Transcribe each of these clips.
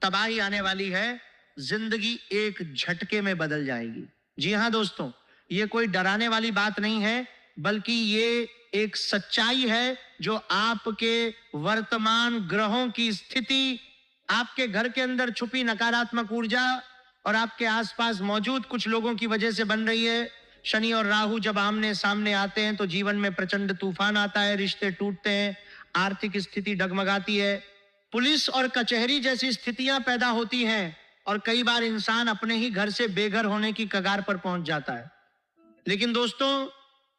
तबाही आने वाली है, जिंदगी एक झटके में बदल जाएगी। जी हां दोस्तों, ये कोई डराने वाली बात नहीं है, बल्कि ये एक सच्चाई है जो आपके वर्तमान ग्रहों की स्थिति, आपके घर के अंदर छुपी नकारात्मक ऊर्जा और आपके आसपास मौजूद कुछ लोगों की वजह से बन रही है। शनि और राहु जब आमने सामने आते हैं तो जीवन में प्रचंड तूफान आता है, रिश्ते टूटते हैं, आर्थिक स्थिति डगमगाती है, पुलिस और कचहरी जैसी स्थितियां पैदा होती हैं और कई बार इंसान अपने ही घर से बेघर होने की कगार पर पहुंच जाता है। लेकिन दोस्तों,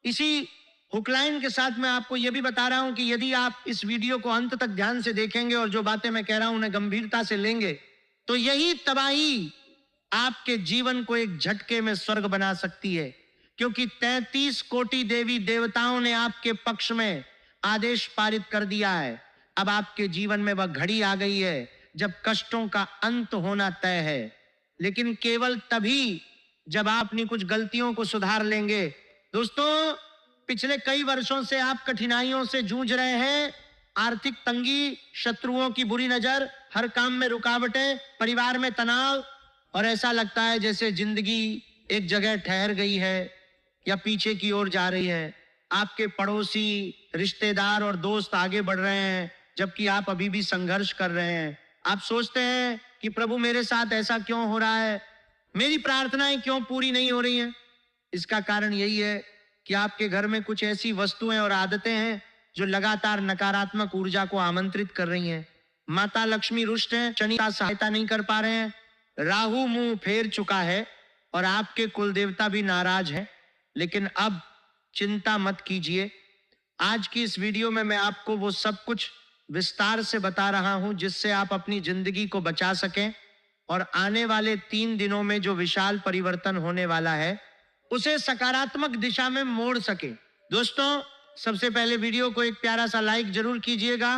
इसी हुकलाइन के साथ मैं आपको यह भी बता रहा हूं कि यदि आप इस वीडियो को अंत तक ध्यान से देखेंगे और जो बातें मैं कह रहा हूं उन्हें गंभीरता से लेंगे, तो यही तबाही आपके जीवन को एक झटके में स्वर्ग बना सकती है। क्योंकि 33 कोटि देवी देवताओं ने आपके पक्ष में आदेश पारित कर दिया है। अब आपके जीवन में वह घड़ी आ गई है जब कष्टों का अंत होना तय है, लेकिन केवल तभी जब आप अपनी कुछ गलतियों को सुधार लेंगे। दोस्तों, पिछले कई वर्षों से आप कठिनाइयों से जूझ रहे हैं। आर्थिक तंगी, शत्रुओं की बुरी नजर, हर काम में रुकावटें, परिवार में तनाव, और ऐसा लगता है जैसे जिंदगी एक जगह ठहर गई है या पीछे की ओर जा रही है। आपके पड़ोसी, रिश्तेदार और दोस्त आगे बढ़ रहे हैं जबकि आप अभी भी संघर्ष कर रहे हैं। आप सोचते हैं कि प्रभु मेरे साथ ऐसा क्यों हो रहा है, मेरी प्रार्थनाएं क्यों पूरी नहीं हो रही हैं। इसका कारण यही है कि आपके घर में कुछ ऐसी वस्तुएं और आदतें हैं जो लगातार नकारात्मक ऊर्जा को आमंत्रित कर रही हैं। माता लक्ष्मी रुष्ट हैं, शनि का सहायता नहीं कर पा रहे हैं, राहु मुंह फेर चुका है और आपके कुल देवता भी नाराज हैं। लेकिन अब चिंता मत कीजिए। आज की इस वीडियो में मैं आपको वो सब कुछ विस्तार से बता रहा हूं जिससे आप अपनी जिंदगी को बचा सकें और आने वाले 3 दिनों में जो विशाल परिवर्तन होने वाला है उसे सकारात्मक दिशा में मोड़ सके। दोस्तों, सबसे पहले वीडियो को एक प्यारा सा लाइक जरूर कीजिएगा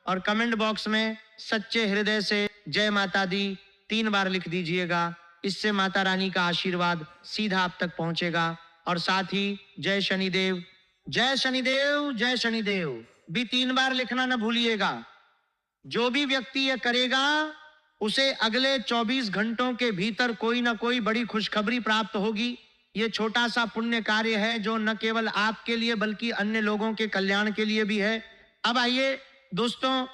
और कमेंट बॉक्स में सच्चे हृदय से जय माता दी 3 बार लिख दीजिएगा। इससे माता रानी का आशीर्वाद सीधा आप तक पहुंचेगा। और साथ ही जय शनिदेव, जय शनिदेव, जय शनिदेव भी 3 बार लिखना न भूलिएगा। जो भी व्यक्ति यह करेगा उसे अगले 24 घंटों के भीतर कोई ना कोई बड़ी खुशखबरी प्राप्त होगी। यह छोटा सा पुण्य कार्य है जो न केवल आपके लिए बल्कि अन्य लोगों के कल्याण के लिए भी है। अब आइए दोस्तों,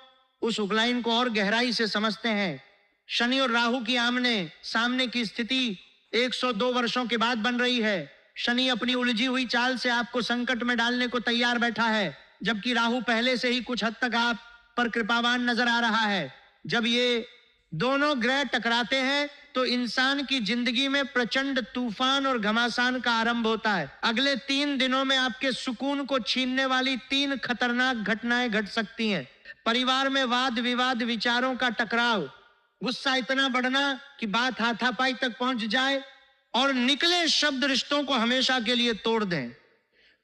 उस उगलाइन को और गहराई से समझते हैं। शनि और राहु की आमने सामने की स्थिति 102 वर्षों के बाद बन रही है। शनि अपनी उलझी हुई चाल से आपको संकट में डालने को तैयार बैठा है, जबकि राहु पहले से ही कुछ हद तक आप पर कृपावान नजर आ रहा है। जब ये दोनों ग्रह टकराते हैं तो इंसान की जिंदगी में प्रचंड तूफान और घमासान का आरंभ होता है। अगले 3 दिनों में आपके सुकून को छीनने वाली 3 खतरनाक घटनाएं घट सकती हैं। परिवार में वाद विवाद, विचारों का टकराव, गुस्सा इतना बढ़ना कि बात हाथापाई तक पहुंच जाए और निकले शब्द रिश्तों को हमेशा के लिए तोड़ दें।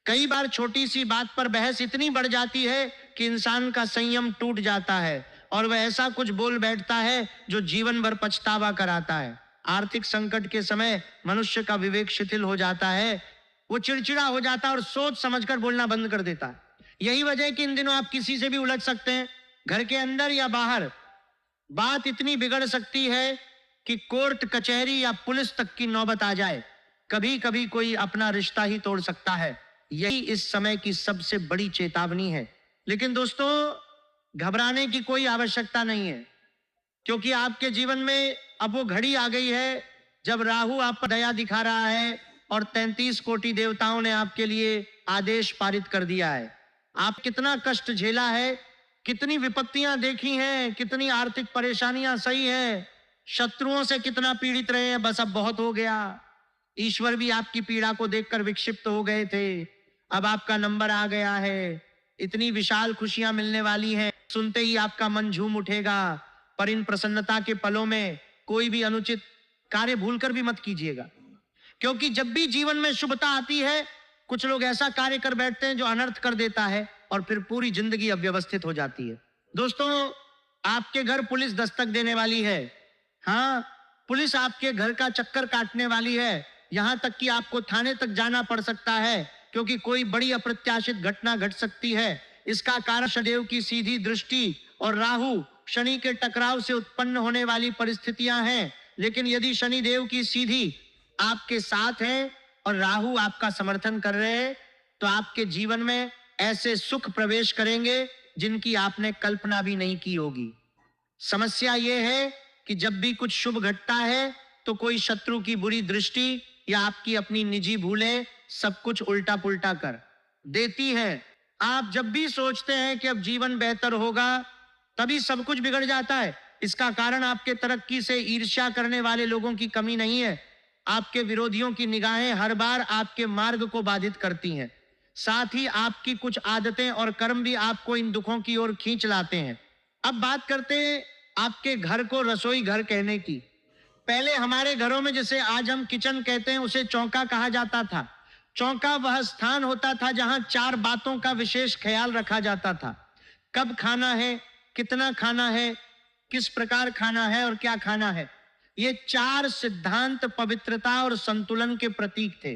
कई बार छोटी सी बात पर बहस इतनी बढ़ जाती है कि इंसान का संयम टूट जाता है और वह ऐसा कुछ बोल बैठता है जो जीवन भर पछतावा कराता है। आर्थिक संकट के समय मनुष्य का विवेक शिथिल हो जाता है, वो चिड़चिड़ा हो जाता है और सोच समझकर बोलना बंद कर देता है। यही वजह है कि इन दिनों आप किसी से भी उलझ सकते हैं, घर के अंदर या बाहर। बात इतनी बिगड़ सकती है कि कोर्ट कचहरी या पुलिस तक की नौबत आ जाए। कभी कभी कोई अपना रिश्ता ही तोड़ सकता है। यही इस समय की सबसे बड़ी चेतावनी है। लेकिन दोस्तों, घबराने की कोई आवश्यकता नहीं है, क्योंकि आपके जीवन में अब वो घड़ी आ गई है जब राहु आप पर दया दिखा रहा है और 33 कोटि देवताओं ने आपके लिए आदेश पारित कर दिया है। आप कितना कष्ट झेला है, कितनी विपत्तियां देखी हैं, कितनी आर्थिक परेशानियां सही हैं, शत्रुओं से कितना पीड़ित रहे हैं, बस अब बहुत हो गया। ईश्वर भी आपकी पीड़ा को देखकर विक्षिप्त हो गए थे। अब आपका नंबर आ गया है, इतनी विशाल खुशियां मिलने वाली हैं, सुनते ही आपका मन झूम उठेगा। पर इन प्रसन्नता के पलों में कोई भी अनुचित कार्य भूलकर भी मत कीजिएगा, क्योंकि जब भी जीवन में शुभता आती है कुछ लोग ऐसा कार्य कर बैठते हैं जो अनर्थ कर देता है और फिर पूरी जिंदगी अव्यवस्थित हो जाती है। दोस्तों, आपके घर पुलिस दस्तक देने वाली है। हाँ, पुलिस आपके घर का चक्कर काटने वाली है। यहां तक कि आपको थाने तक जाना पड़ सकता है, क्योंकि कोई बड़ी अप्रत्याशित घटना घट सकती है। इसका कारण शनिदेव की सीधी दृष्टि और राहु शनि के टकराव से उत्पन्न होने वाली परिस्थितियां हैं, लेकिन यदि शनि देव की सीधी आपके साथ है और राहु आपका समर्थन कर रहे हैं, तो आपके जीवन में ऐसे सुख प्रवेश करेंगे जिनकी आपने कल्पना भी नहीं की होगी। समस्या यह है कि जब भी कुछ शुभ घटता है तो कोई शत्रु की बुरी दृष्टि या आपकी अपनी निजी भूलें सब कुछ उल्टा पुल्टा कर देती है। आप जब भी सोचते हैं कि अब जीवन बेहतर होगा, तभी सब कुछ बिगड़ जाता है। इसका कारण आपके तरक्की से ईर्ष्या करने वाले लोगों की कमी नहीं है, आपके विरोधियों की निगाहें हर बार आपके मार्ग को बाधित करती हैं। साथ ही आपकी कुछ आदतें और कर्म भी आपको इन दुखों की ओर खींच लाते हैं। अब बात करते हैं आपके घर को रसोई घर कहने की। पहले हमारे घरों में, जैसे आज हम किचन कहते हैं, उसे चौका कहा जाता था। चौका वह स्थान होता था जहां 4 बातों का विशेष ख्याल रखा जाता था। कब खाना है, कितना खाना है, किस प्रकार खाना है और क्या खाना है। ये 4 सिद्धांत पवित्रता और संतुलन के प्रतीक थे।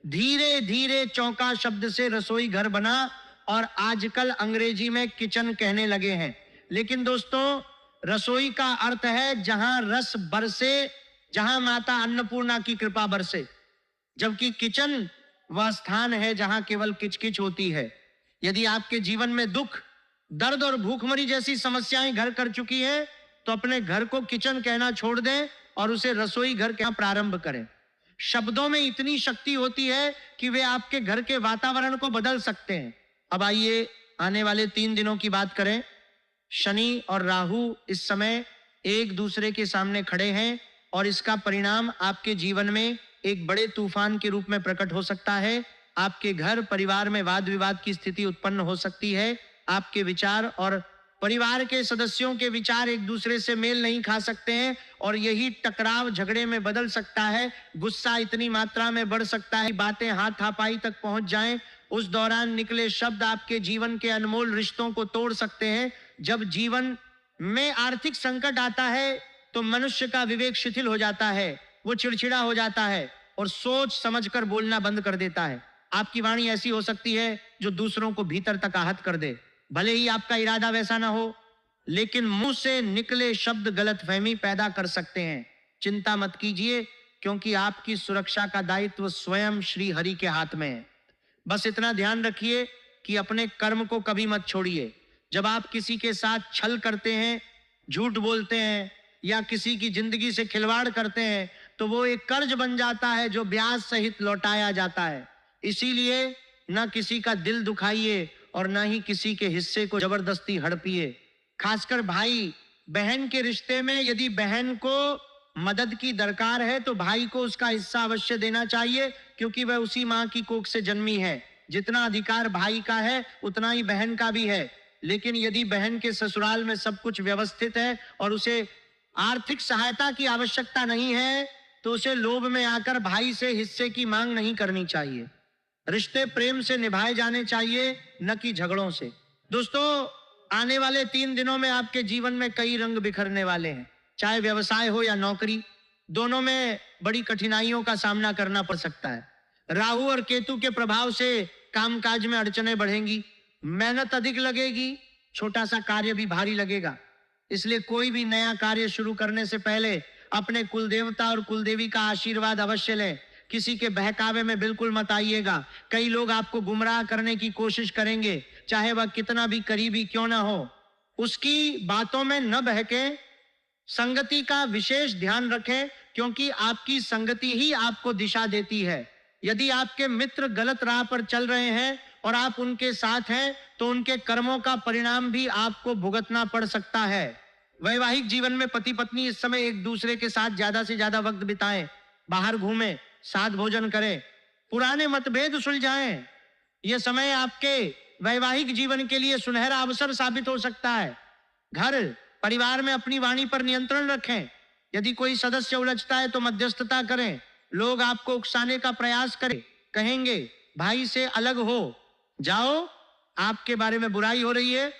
धीरे धीरे चौका शब्द से रसोई घर बना और आजकल अंग्रेजी में किचन कहने लगे हैं। लेकिन दोस्तों, रसोई का अर्थ है जहां रस बरसे, जहां माता अन्नपूर्णा की कृपा बरसे, जबकि किचन वह स्थान है जहां केवल किचकिच होती है। यदि आपके जीवन में दुख, दर्द और भूखमरी जैसी समस्याएं घर कर चुकी हैं, तो अपने घर को किचन कहना छोड़ दें और उसे रसोई घर कहना प्रारंभ करें। शब्दों में इतनी शक्ति होती है कि वे आपके घर के वातावरण को बदल सकते हैं। अब आइए आने वाले 3 दिनों की बात करें। शनि और राहु इस समय एक दूसरे के सामने खड़े हैं और इसका परिणाम आपके जीवन में एक बड़े तूफान के रूप में प्रकट हो सकता है। आपके घर परिवार में वाद विवाद की स्थिति उत्पन्न हो सकती है। आपके विचार और परिवार के सदस्यों के विचार एक दूसरे से मेल नहीं खा सकते हैं और यही टकराव झगड़े में बदल सकता है। गुस्सा इतनी मात्रा में बढ़ सकता है, बातें हाथापाई तक पहुंच जाएं। उस दौरान निकले शब्द आपके जीवन के अनमोल रिश्तों को तोड़ सकते हैं। जब जीवन में आर्थिक संकट आता है तो मनुष्य का विवेक शिथिल हो जाता है, वो चिड़चिड़ा हो जाता है और सोच समझकर बोलना बंद कर देता है। आपकी वाणी ऐसी हो सकती है जो दूसरों को भीतर तक आहत कर दे। भले ही आपका इरादा वैसा ना हो, लेकिन मुंह से निकले शब्द गलतफहमी पैदा कर सकते हैं। चिंता मत कीजिए, क्योंकि आपकी सुरक्षा का दायित्व स्वयं श्री हरि के हाथ में है। बस इतना ध्यान रखिए कि अपने कर्म को कभी मत छोड़िए। जब आप किसी के साथ छल करते हैं, झूठ बोलते हैं या किसी की जिंदगी से खिलवाड़ करते हैं, तो वो एक कर्ज बन जाता है जो ब्याज सहित लौटाया जाता है। इसीलिए न किसी का दिल दुखाइए और न ही किसी के हिस्से को जबरदस्ती हड़पिए। खासकर भाई बहन के रिश्ते में यदि बहन को मदद की दरकार है तो भाई को उसका हिस्सा अवश्य देना चाहिए, क्योंकि वह उसी मां की कोख से जन्मी है। जितना अधिकार भाई का है उतना ही बहन का भी है। लेकिन यदि बहन के ससुराल में सब कुछ व्यवस्थित है और उसे आर्थिक सहायता की आवश्यकता नहीं है, तो उसे लोभ में आकर भाई से हिस्से की मांग नहीं करनी चाहिए। रिश्ते प्रेम से निभाए जाने चाहिए, न कि झगड़ों से। दोस्तों, आने वाले 3 दिनों में आपके जीवन में कई रंग बिखरने वाले हैं। चाहे व्यवसाय हो या नौकरी, दोनों में बड़ी कठिनाइयों का सामना करना पड़ सकता है। राहु और केतु के प्रभाव से कामकाज में अड़चनें बढ़ेंगी, मेहनत अधिक लगेगी, छोटा सा कार्य भी भारी लगेगा। इसलिए कोई भी नया कार्य शुरू करने से पहले अपने कुल देवता और कुलदेवी का आशीर्वाद अवश्य लें। किसी के बहकावे में बिल्कुल मत आइएगा। कई लोग आपको गुमराह करने की कोशिश करेंगे, चाहे वह कितना भी करीबी क्यों ना हो। उसकी बातों में न बहके, संगति का विशेष ध्यान रखें, क्योंकि आपकी संगति ही आपको दिशा देती है। यदि आपके मित्र गलत राह पर चल रहे हैं और आप उनके साथ हैं, तो उनके कर्मों का परिणाम भी आपको भुगतना पड़ सकता है। वैवाहिक जीवन में पति पत्नी इस समय एक दूसरे के साथ ज्यादा से ज्यादा वक्त बिताएं, बाहर घूमें, साथ भोजन करें, पुराने मतभेद सुलझाएं। यह समय आपके वैवाहिक जीवन के लिए सुनहरा अवसर साबित हो सकता है। घर परिवार में अपनी वाणी पर नियंत्रण रखें। यदि कोई सदस्य उलझता है तो मध्यस्थता करें। लोग आपको उकसाने का प्रयास करें, कहेंगे भाई से अलग हो जाओ, आपके बारे में बुराई हो रही है।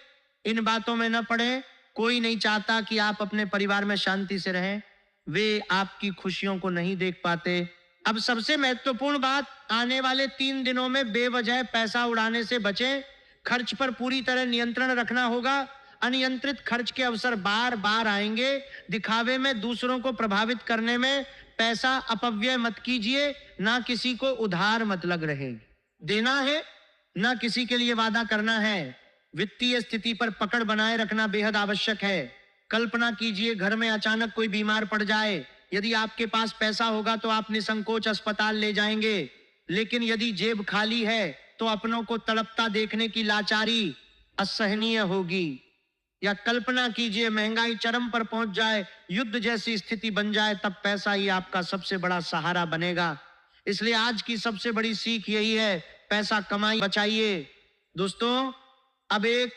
इन बातों में न पड़े। कोई नहीं चाहता कि आप अपने परिवार में शांति से रहें। वे आपकी खुशियों को नहीं देख पाते। अब सबसे महत्वपूर्ण बात, आने वाले 3 दिनों में बेवजह पैसा उड़ाने से बचें। खर्च पर पूरी तरह नियंत्रण रखना होगा। अनियंत्रित खर्च के अवसर बार बार आएंगे। दिखावे में, दूसरों को प्रभावित करने में पैसा अपव्यय मत कीजिए। ना किसी को उधार मत लग रहे, देना है ना किसी के लिए वादा करना है। वित्तीय स्थिति पर पकड़ बनाए रखना बेहद आवश्यक है। कल्पना कीजिए घर में अचानक कोई बीमार पड़ जाए। यदि आपके पास पैसा होगा तो आप निसंकोच अस्पताल ले जाएंगे, लेकिन यदि जेब खाली है तो अपनों को तड़पता देखने की लाचारी असहनीय होगी। या कल्पना कीजिए महंगाई चरम पर पहुंच जाए, युद्ध जैसी स्थिति बन जाए, तब पैसा ही आपका सबसे बड़ा सहारा बनेगा। इसलिए आज की सबसे बड़ी सीख यही है, पैसा कमाइए, बचाइए। दोस्तों, अब एक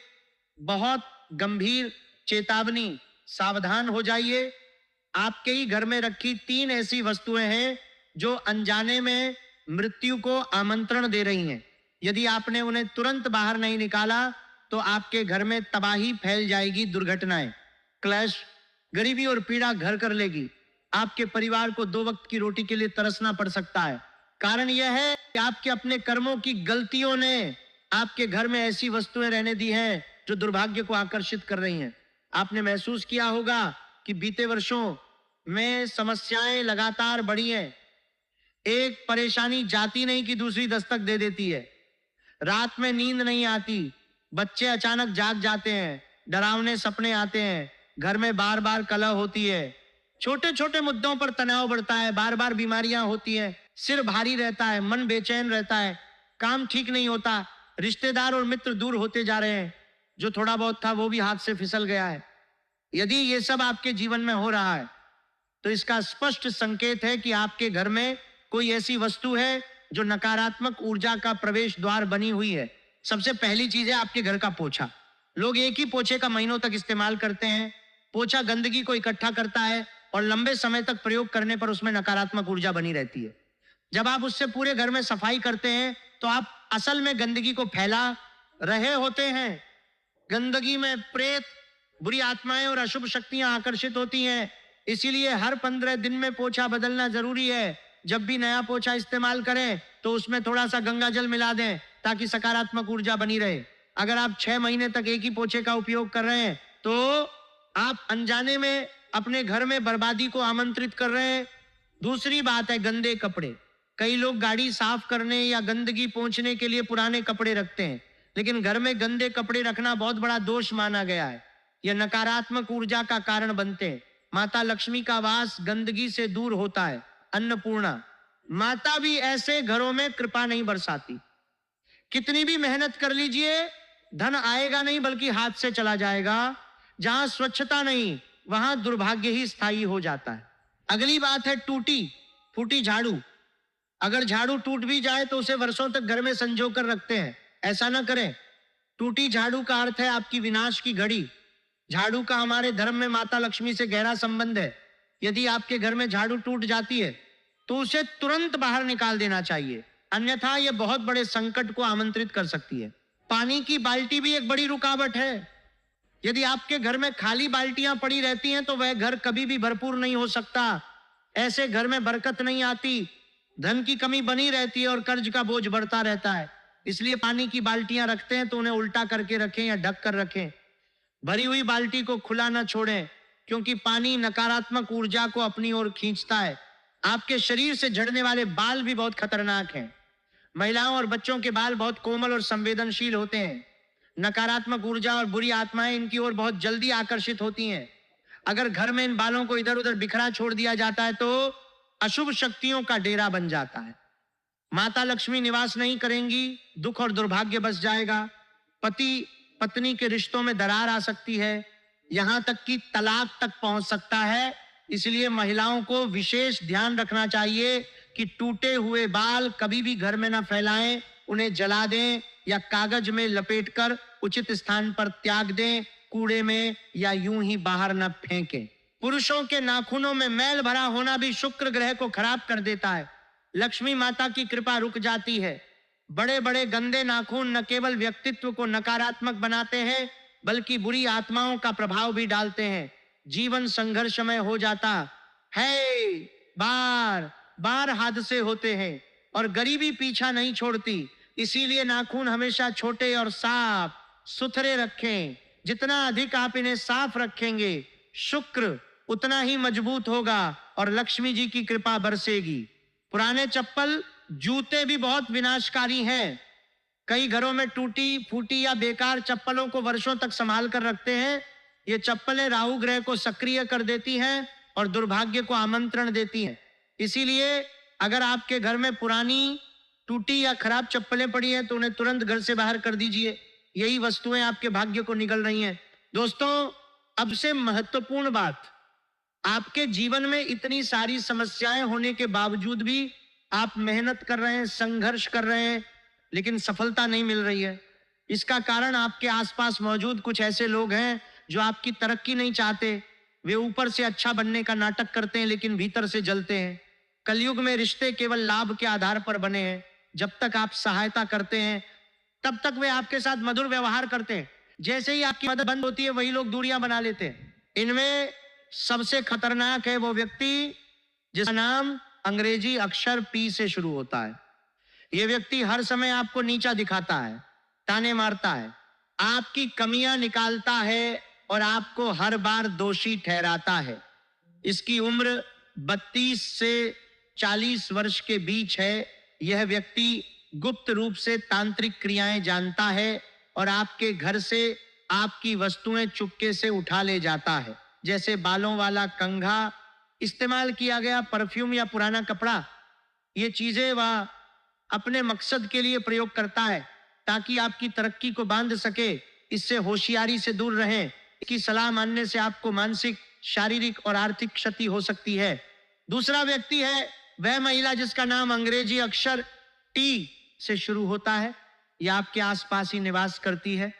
बहुत गंभीर चेतावनी, सावधान हो जाइए। आपके ही घर में रखी 3 ऐसी वस्तुएं हैं जो अनजाने में मृत्यु को आमंत्रण दे रही हैं। यदि आपने उन्हें तुरंत बाहर नहीं निकाला तो आपके घर में तबाही फैल जाएगी, दुर्घटनाएं, क्लैश, गरीबी और पीड़ा घर कर लेगी। आपके परिवार को 2 वक्त की रोटी के लिए तरसना पड़ सकता है। कारण यह है कि आपके अपने कर्मों की गलतियों ने आपके घर में ऐसी वस्तुएं रहने दी हैं जो दुर्भाग्य को आकर्षित कर रही हैं। आपने महसूस किया होगा कि बीते वर्षों में समस्याएं लगातार बढ़ी हैं। एक परेशानी जाती नहीं कि दूसरी दस्तक दे देती है। रात में नींद नहीं आती, बच्चे अचानक जाग जाते हैं, डरावने सपने आते हैं, घर में बार बार कलह होती है, छोटे छोटे मुद्दों पर तनाव बढ़ता है, बार बार बीमारियां होती हैं, सिर भारी रहता है, मन बेचैन रहता है, काम ठीक नहीं होता, रिश्तेदार और मित्र दूर होते जा रहे हैं, जो थोड़ा बहुत था वो भी हाथ से फिसल गया है। यदि ये सब आपके जीवन में हो रहा है तो इसका स्पष्ट संकेत है कि आपके घर में कोई ऐसी वस्तु है जो नकारात्मक ऊर्जा का प्रवेश द्वार बनी हुई है। सबसे पहली चीज है आपके घर का पोछा। लोग एक ही पोछे का महीनों तक इस्तेमाल करते हैं। पोछा गंदगी को इकट्ठा करता है और लंबे समय तक प्रयोग करने पर उसमें नकारात्मक ऊर्जा बनी रहती है। जब आप उससे पूरे घर में सफाई करते हैं तो आप असल में गंदगी को फैला रहे होते हैं। गंदगी में प्रेत, बुरी आत्माएं और अशुभ शक्तियां आकर्षित होती हैं। इसीलिए हर 15 दिन में पोछा बदलना जरूरी है। जब भी नया पोछा इस्तेमाल करें तो उसमें थोड़ा सा गंगा जल मिला दें ताकि सकारात्मक ऊर्जा बनी रहे। अगर आप 6 महीने तक एक ही पोछे का उपयोग कर रहे हैं तो आप अनजाने में अपने घर में बर्बादी को आमंत्रित कर रहे हैं। दूसरी बात है गंदे कपड़े। कई लोग गाड़ी साफ करने या गंदगी पोंछने के लिए पुराने कपड़े रखते हैं, लेकिन घर में गंदे कपड़े रखना बहुत बड़ा दोष माना गया है। यह नकारात्मक ऊर्जा का कारण बनते हैं। माता लक्ष्मी का वास गंदगी से दूर होता है। अन्नपूर्णा माता भी ऐसे घरों में कृपा नहीं बरसाती। कितनी भी मेहनत कर लीजिए, धन आएगा नहीं बल्कि हाथ से चला जाएगा। जहां स्वच्छता नहीं वहां दुर्भाग्य ही स्थायी हो जाता है। अगली बात है टूटी फूटी झाड़ू। अगर झाड़ू टूट भी जाए तो उसे वर्षों तक घर में संजो कर रखते हैं। ऐसा ना करें। टूटी झाड़ू का अर्थ है आपकी विनाश की घड़ी। झाड़ू का हमारे धर्म में माता लक्ष्मी से गहरा संबंध है। यदि आपके घर में झाड़ू टूट जाती है तो उसे तुरंत बाहर निकाल देना चाहिए, अन्यथा यह बहुत बड़े संकट को आमंत्रित कर सकती है। पानी की बाल्टी भी एक बड़ी रुकावट है। यदि आपके घर में खाली बाल्टियां पड़ी रहती हैं तो वह घर कभी भी भरपूर नहीं हो सकता। ऐसे घर में बरकत नहीं आती, धन की कमी बनी रहती है और कर्ज का बोझ बढ़ता रहता है। इसलिए पानी की बाल्टियां रखते हैं तो उन्हें उल्टा करके रखें या ढक कर रखें। भरी हुई बाल्टी को खुला न छोड़ें, क्योंकि पानी नकारात्मक ऊर्जा को अपनी ओर खींचता है। आपके शरीर से झड़ने वाले बाल भी बहुत खतरनाक हैं। महिलाओं और बच्चों के बाल बहुत कोमल और संवेदनशील होते हैं। नकारात्मक ऊर्जा और बुरी आत्माएं इनकी ओर बहुत जल्दी आकर्षित होती हैं। अगर घर में इन बालों को इधर उधर बिखरा छोड़ दिया जाता है तो अशुभ शक्तियों का डेरा बन जाता है। माता लक्ष्मी निवास नहीं करेंगी, दुख और दुर्भाग्य बस जाएगा। पति पत्नी के रिश्तों में दरार आ सकती है, यहां तक कि तलाक तक पहुंच सकता है। इसलिए महिलाओं को विशेष ध्यान रखना चाहिए कि टूटे हुए बाल कभी भी घर में न फैलाएं, उन्हें जला दें या कागज में लपेटकर उचित स्थान पर त्याग दें, कूड़े में या यूं ही बाहर न फेंकें। पुरुषों के नाखूनों में मैल भरा होना भी शुक्र ग्रह को खराब कर देता है। लक्ष्मी माता की कृपा रुक जाती है। बड़े बड़े गंदे नाखून न केवल व्यक्तित्व को नकारात्मक बनाते हैं बल्कि बुरी आत्माओं का प्रभाव भी डालते हैं। जीवन संघर्षमय हो जाता है, बार बार हादसे होते हैं और गरीबी पीछा नहीं छोड़ती। इसीलिए नाखून हमेशा छोटे और साफ सुथरे रखें। जितना अधिक आप इन्हें साफ रखेंगे, शुक्र उतना ही मजबूत होगा और लक्ष्मी जी की कृपा बरसेगी। पुराने चप्पल, जूते भी बहुत विनाशकारी हैं। कई घरों में टूटी फूटी या बेकार चप्पलों को वर्षों तक संभाल कर रखते हैं। ये चप्पलें राहु ग्रह को सक्रिय कर देती हैं और दुर्भाग्य को आमंत्रण देती हैं। इसीलिए अगर आपके घर में पुरानी, टूटी या खराब चप्पलें पड़ी हैं तो उन्हें तुरंत घर से बाहर कर दीजिए। यही वस्तुएं आपके भाग्य को निगल रही हैं। दोस्तों, अब से महत्वपूर्ण बात, आपके जीवन में इतनी सारी समस्याएं होने के बावजूद भी आप मेहनत कर रहे हैं, संघर्ष कर रहे हैं, लेकिन सफलता नहीं मिल रही है। इसका कारण आपके आसपास मौजूद कुछ ऐसे लोग हैं जो आपकी तरक्की नहीं चाहते। वे ऊपर से अच्छा बनने का नाटक करते हैं लेकिन भीतर से जलते हैं। कलयुग में रिश्ते केवल लाभ के आधार पर बने हैं। जब तक आप सहायता करते हैं तब तक वे आपके साथ मधुर व्यवहार करते हैं। जैसे ही आपकी मदद बंद होती है वही लोग दूरियां बना लेते हैं। इनमें सबसे खतरनाक है वो व्यक्ति जिसका नाम अंग्रेजी अक्षर पी से शुरू होता है। यह व्यक्ति हर समय आपको नीचा दिखाता है, ताने मारता है, आपकी कमियां निकालता है और आपको हर बार दोषी ठहराता है। इसकी उम्र 32 से 40 वर्ष के बीच है। यह व्यक्ति गुप्त रूप से तांत्रिक क्रियाएं जानता है और आपके घर से आपकी वस्तुएं चुपके से उठा ले जाता है, जैसे बालों वाला कंघा, इस्तेमाल किया गया परफ्यूम या पुराना कपड़ा। ये चीजें वह अपने मकसद के लिए प्रयोग करता है ताकि आपकी तरक्की को बांध सके। इससे होशियारी से दूर रहें। इसकी सलाह मानने से आपको मानसिक, शारीरिक और आर्थिक क्षति हो सकती है। दूसरा व्यक्ति है वह महिला जिसका नाम अंग्रेजी अक्षर टी से शुरू होता है। यह आपके आसपास ही निवास करती है।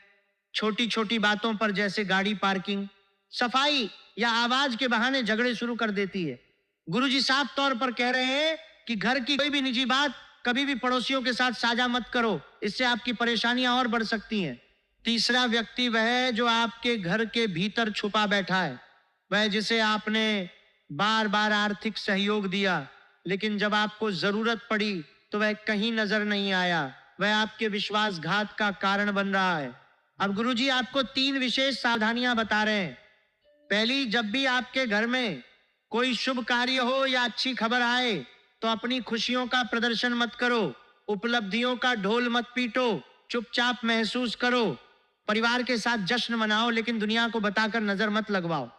छोटी छोटी बातों पर जैसे गाड़ी पार्किंग, सफाई या आवाज के बहाने झगड़े शुरू कर देती है। गुरुजी साफ तौर पर कह रहे हैं कि घर की कोई भी निजी बात कभी भी पड़ोसियों के साथ साझा मत करो, इससे आपकी परेशानियां और बढ़ सकती हैं। तीसरा व्यक्ति वह है जो आपके घर के भीतर छुपा बैठा है। वह जिसे आपने बार बार आर्थिक सहयोग दिया, लेकिन जब आपको जरूरत पड़ी तो वह कहीं नजर नहीं आया। वह आपके विश्वासघात का कारण बन रहा है। अब गुरुजी आपको 3 विशेष सावधानियां बता रहे हैं। पहली, जब भी आपके घर में कोई शुभ कार्य हो या अच्छी खबर आए तो अपनी खुशियों का प्रदर्शन मत करो, उपलब्धियों का ढोल मत पीटो, चुपचाप महसूस करो। परिवार के साथ जश्न मनाओ लेकिन दुनिया को बताकर नजर मत लगवाओ।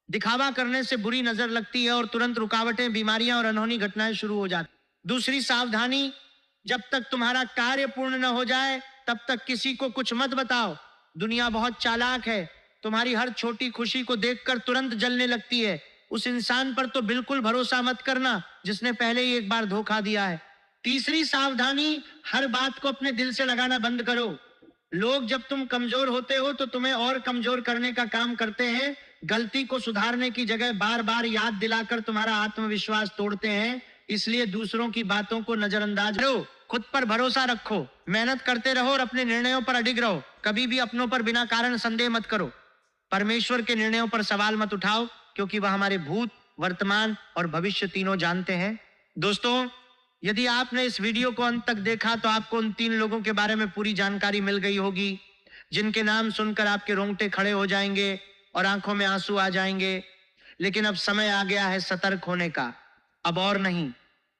दिखावा करने से बुरी नजर लगती है और तुरंत रुकावटें, बीमारियां और अनहोनी घटनाएं शुरू हो जाती। दूसरी सावधानी, जब तक तुम्हारा कार्य पूर्ण न हो जाए तब तक किसी को कुछ मत बताओ। दुनिया बहुत चालाक है। तुम्हारी हर छोटी खुशी को देखकर तुरंत जलने लगती है। उस इंसान पर तो बिल्कुल भरोसा मत करना जिसने पहले ही एक बार धोखा दिया है। तीसरी सावधानी, हर बात को अपने दिल से लगाना बंद करो। लोग जब तुम कमजोर होते हो तो तुम्हें और कमजोर करने का काम करते हैं। गलती को सुधारने की जगह बार बार याद दिलाकर तुम्हारा आत्मविश्वास तोड़ते हैं। इसलिए दूसरों की बातों को नजरअंदाज करो, खुद पर भरोसा रखो, मेहनत करते रहो और अपने निर्णयों पर अडिग रहो। कभी भी अपनों पर बिना कारण संदेह मत करो। परमेश्वर के निर्णयों पर सवाल मत उठाओ क्योंकि वह हमारे भूत, वर्तमान और भविष्य तीनों जानते हैं। दोस्तों, यदि आपने इस वीडियो को अंत तक देखा तो आपको उन 3 लोगों के बारे में पूरी जानकारी मिल गई होगी जिनके नाम सुनकर आपके रोंगटे खड़े हो जाएंगे और आंखों में आंसू आ जाएंगे। लेकिन अब समय आ गया है सतर्क होने का। अब और नहीं,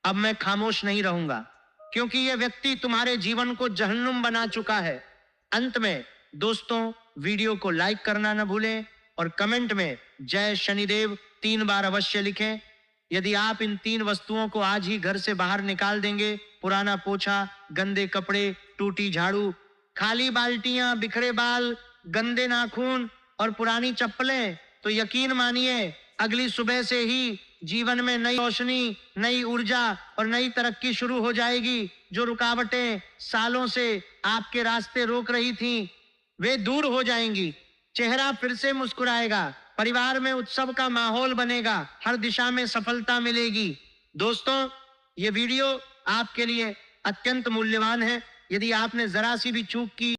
अब मैं खामोश नहीं रहूंगा क्योंकि यह व्यक्ति तुम्हारे जीवन को जहन्नुम बना चुका है। अंत में दोस्तों, वीडियो को लाइक करना न भूलें और कमेंट में जय शनिदेव 3 बार अवश्य लिखें। यदि आप इन 3 वस्तुओं को आज ही घर से बाहर निकाल देंगे, पुराना पोछा, गंदे कपड़े, टूटी झाड़ू, खाली बाल्टियां, बिखरे बाल, गंदे नाखून और पुरानी चप्पलें, तो यकीन मानिए अगली सुबह से ही जीवन में नई रोशनी, नई ऊर्जा और नई तरक्की शुरू हो जाएगी। जो रुकावटें सालों से आपके रास्ते रोक रही थीं, वे दूर हो जाएंगी। चेहरा फिर से मुस्कुराएगा, परिवार में उत्सव का माहौल बनेगा, हर दिशा में सफलता मिलेगी। दोस्तों, ये वीडियो आपके लिए अत्यंत मूल्यवान है। यदि आपने जरा सी भी चूक की